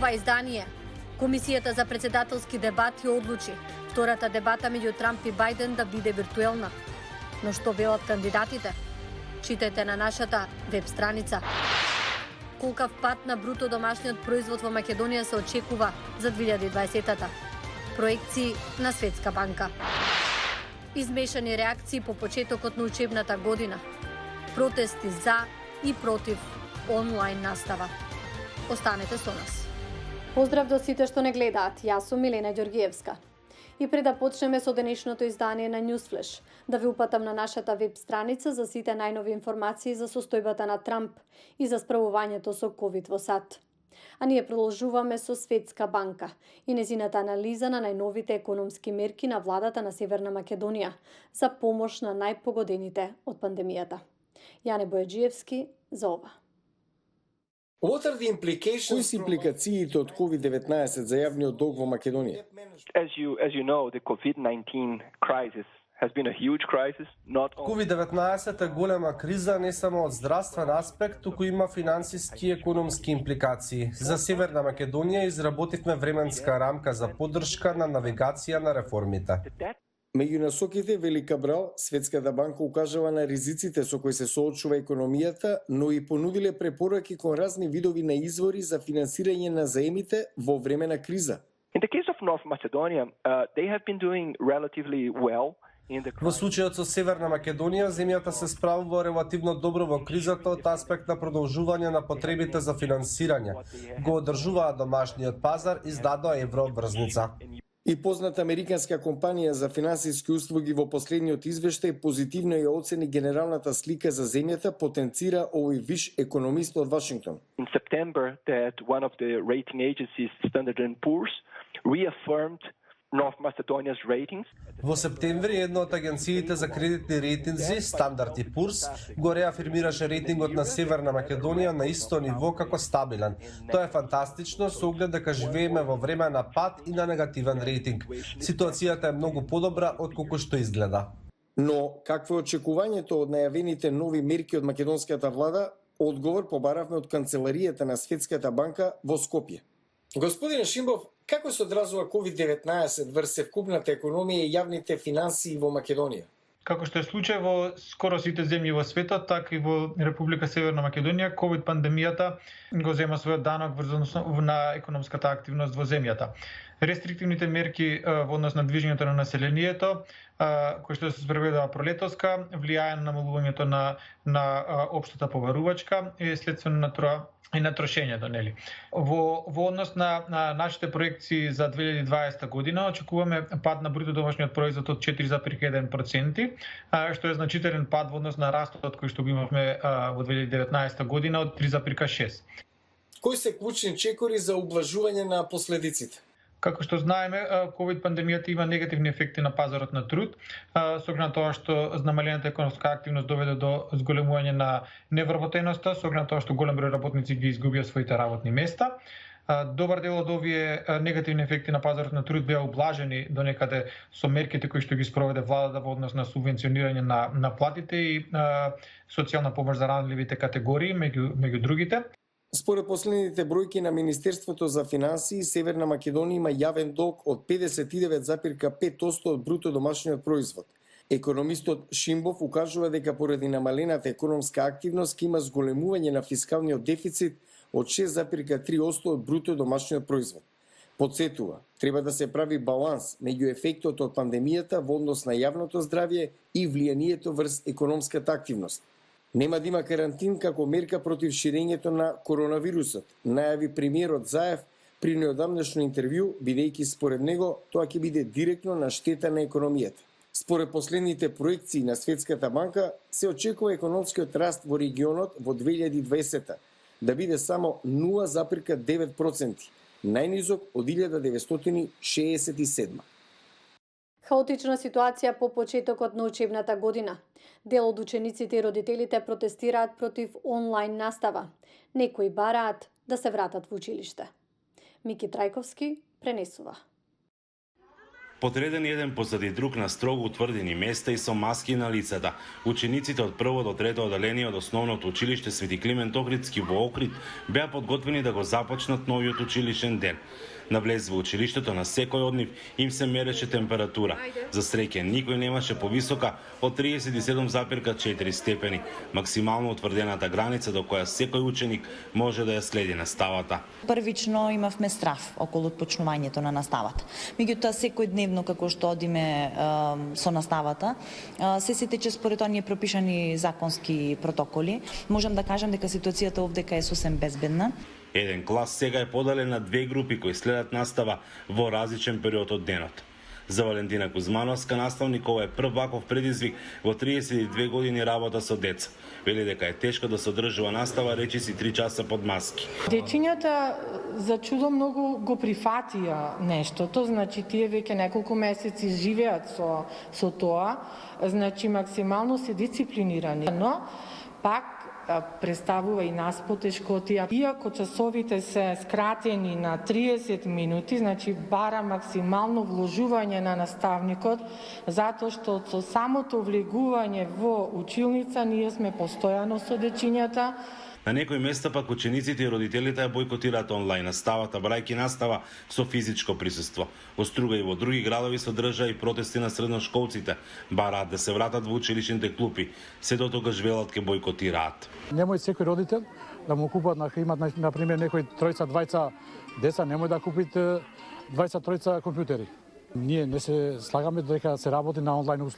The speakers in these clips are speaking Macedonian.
ова издание. Комисијата за председателски дебати одлучи втората дебата меѓу Трамп и Бајден да биде виртуелна. Но што велат кандидатите? Читајте на нашата веб страница. Колкав пат на бруто домашниот производ во Македонија се очекува за 2020-та? Проекции на Светска банка. Измешани реакции по почетокот на учебната година. Протести за и против онлайн настава. Останете со нас. Поздрав до сите што не гледаат. Јас сум Милена Ѓоргиевска. И пред да почнеме со денешното издание на Newsflash, да ви упатам на нашата веб страница за сите најнови информации за состојбата на Трамп и за справувањето со COVID во САД. А ние продолжуваме со Светска банка и незината анализа на најновите економски мерки на владата на Северна Македонија за помош на најпогодените од пандемијата. Јане Бојаджиевски за ова. Кои се импликациите од COVID-19 за јавниот долг во Македонија? As you know, the COVID-19 crisis has been a huge crisis. COVID-19 е голема криза не само од здравствен аспект, туку има финансиски и економски импликации. За Северна Македонија изработивме временска рамка за поддршка на навигација на реформите. Меѓу насоките, вели Кабрал, Светската банка укажава на ризиците со кои се соочува економијата, но и понудиле препораки кон разни видови на извори за финансирање на заемите во време на криза. In the case of North Macedonia, they have been doing relatively well. Во случајот со Северна Македонија, земјата се справува релативно добро во кризата од аспект на продолжување на потребите за финансирање. Го одржуваа домашниот пазар и издадоа еврообврзница. И позната американска компанија за финансиски услуги во последниот извештај позитивно ја оцени генералната слика за земјата, потенцира овој виш економист од Вашингтон. In September, that one of the rating agencies, Standard & Poor's, reaffirmed North Macedonia's ratings. Во септември една од агенциите за кредитни рейтинзи, Standard & Poor's, го реафирмираше рейтингот на Северна Македонија на исто ниво како стабилен. Тоа е фантастично со оглед дека живееме во време на пад и на негативен рейтинг. Ситуацијата е многу подобра од колку што изгледа. Но какво е очекувањето од најавените нови мерки од македонската влада? Одговор побаравме од канцеларијата на Светската банка во Скопје. Господине Шимбов, како се одразува COVID-19 врз севкупната економија и јавните финансии во Македонија? Како што е случај во скоро сите земји во светот, така и во Република Северна Македонија, ковид пандемијата го зема својот данок врз на економската активност во земјата. Рестриктивните мерки во однос на движењето на населението, кои што се спроведува пролетоска, влијае на намалувањето на општата побарувачка и следствено на тоа и на трошењето, нели. Во однос на нашите проекции за 2020 година очекуваме пад на бруто домашниот производ од 4,1%, што е значителен пад во однос на растот кој што го имавме во 2019 година од 3,6%. Кои се клучни чекори за ублажување на последиците? Како што знаеме, ковид пандемијата има негативни ефекти на пазарот на труд, со оглед на тоа што намалената економска активност доведе до зголемување на невработеноста, со оглед на тоа што голем број работници ги изгубија своите работни места. Добар дел од овие негативни ефекти на пазарот на труд беа ублажени до некаде со мерките кои што ги спроведе владата во однос на субвенционирање на платите и социјална помош за ранливите категории меѓу другите. Според последните бројки на Министерството за финансии, Северна Македонија има јавен долг од 59,5% од бруто домашниот производ. Економистот Шимбов укажува дека поради намалената економска активност има зголемување на фискалниот дефицит од 6,3% од бруто домашниот производ. Подсетува, треба да се прави баланс меѓу ефектот од пандемијата во однос на јавното здравје и влијанието врз економската активност. Нема да има карантин како мерка против ширењето на коронавирусот, најави премиерот Заев при неодамнашно интервју, бидејќи според него тоа ќе биде директно на штета на економијата. Според последните проекции на Светската банка, се очекува економскиот раст во регионот во 2020 да биде само 0,9%, најнизок од 1967. Хаотична ситуација по почетокот на учебната година. Дел од учениците и родителите протестираат против онлайн настава. Некои бараат да се вратат во училиште. Мики Трајковски пренесува. Подредени еден позади друг на строго утврдени места и со маски на лицата. Учениците од прво до трето оделение од основното училиште Свети Климент Охридски во Охрид беа подготвени да го започнат новиот училишен ден. На влез во училиштето на секој од нив им се мереше температура. За среќа никој немаше повисока од 37,4 степени, максимално утврдената граница до која секој ученик може да ја следи наставата. Првично имавме страф околу почнувањето на наставата. Меѓутоа секој дневно како што одиме со наставата, се тече според оние пропишани законски протоколи. Можам да кажам дека ситуацијата овдека е сосем безбедна. Еден клас сега е поделен на две групи кои следат настава во различен период од денот. За Валентина Кузмановска, наставник, ова е прв ваков предизвик во 32 години работа со деца. Вели дека е тешко да се одржува настава, речиси 3 часа под маски. Дечињата за чудо многу го прифатија нештото, значи тие веќе неколку месеци живеат со тоа, значи максимално се дисциплинирани, но пак представува и нас потешкотија. Иако часовите се скратени на 30 минути, значи бара максимално вложување на наставникот, затоа што со самото влегување во училница ние сме постојано со дечињата. На некои места пак учениците и родителите ја бойкотираат онлайн наставата, брајки настава со физичко присуство. Во Струга и во други градови се одржаа и протести на средношколците, бараат да се вратат во училишните клупи, се до тогаш велат ке бойкотираат. Немој секој родител да му купат, имат на пример некој тројца, двајца деца, немој да купите 20-тројца компјутери. Ние не се слагаме дека се работи на онлайн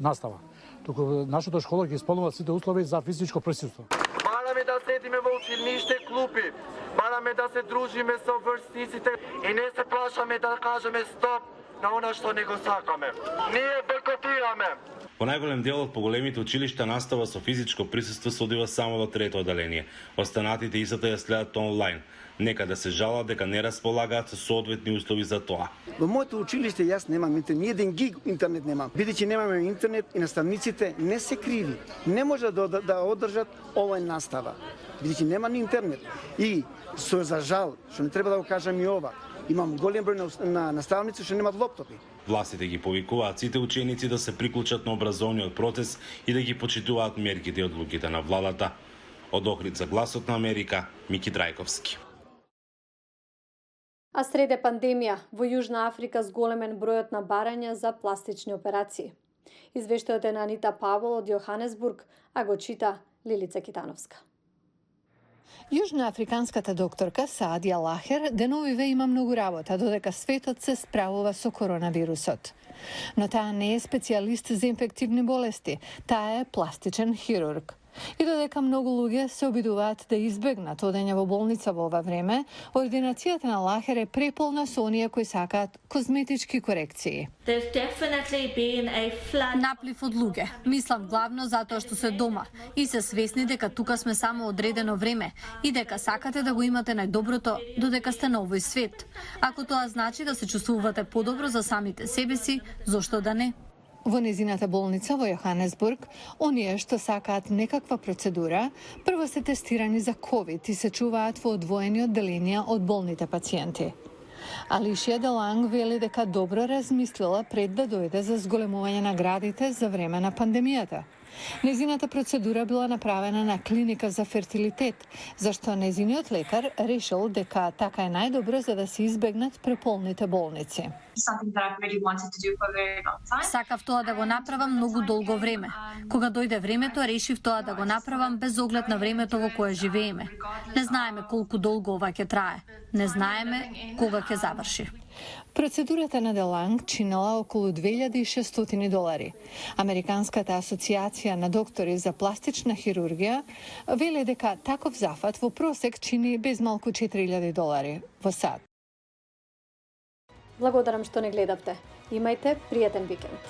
настава. Туку нашата школа ги исполнува сите услови за физичко присуство. Бараме да седиме во училиште клупи, бараме да се дружиме со врсниците и не се плашаме да кажеме стоп на она што не го сакаме. Ние бойкотираме. Во најголем дел од поголемите училишта настава со физичко присуство се одива само до трето оделение. Останатите истото ја следат онлайн. Некаде се жалат дека не располагаат со соодветни услови за тоа. Во моето училиште јас немам интернет, ни еден гиг интернет немам. Бидејќи немаме интернет и наставниците не се криви. Не може да одржат овој настава. Бидејќи нема ни интернет. И со за жал, што не треба да го кажам и ова, имам голем број на наставници што немаат лаптопи. Властите ги повикуваат сите ученици да се приклучат на образовниот процес и да ги почитуваат мерките и одлуките на владата. Од Охрид за Гласот на Америка, Мики Трајковски. А среде пандемија, во Јужна Африка зголемен бројот на барања за пластични операции. Извештајот е на Анита Павол од Јоханесбург, а го чита Лилица Китановска. Јужноафриканската докторка Саадија Лахер деновиве има многу работа додека светот се справува со коронавирусот. Но таа не е специјалист за инфективни болести, таа е пластичен хирург. И додека многу луѓе се обидуваат да избегнат одење во болница во ова време, ординацијата на Лахер е преполна со оние кои сакаат козметички корекции. Наплив од луѓе. Мислам главно затоа што се дома и се свесни дека тука сме само одредено време и дека сакате да го имате најдоброто додека сте на овој свет. Ако тоа значи да се чувствувате подобро за самите себе си, зошто да не? Во незината болница во Јоханесбург, оние што сакаат некаква процедура, прво се тестирани за COVID и се чуваат во одвоени одделенија од болните пациенти. Алишија Деланг вели дека добро размислила пред да дојде за зголемување на градите за време на пандемијата. Незината процедура била направена на клиника за фертилитет, зашто незиниот лекар решил дека така е најдобро за да се избегнат преполните болници. Сакав тоа да го направам многу долго време. Кога дојде времето, решив тоа да го направам без оглед на времето во кое живееме. Не знаеме колку долго ова ќе трае. Не знаеме кога ќе заврши. Процедурата на Деланг чинела околу $2600. Американската асоциација на доктори за пластична хирургија вели дека таков зафат во просек чини без малку $4000 во САД. Благодарам што не гледавте. Имајте пријатен викенд.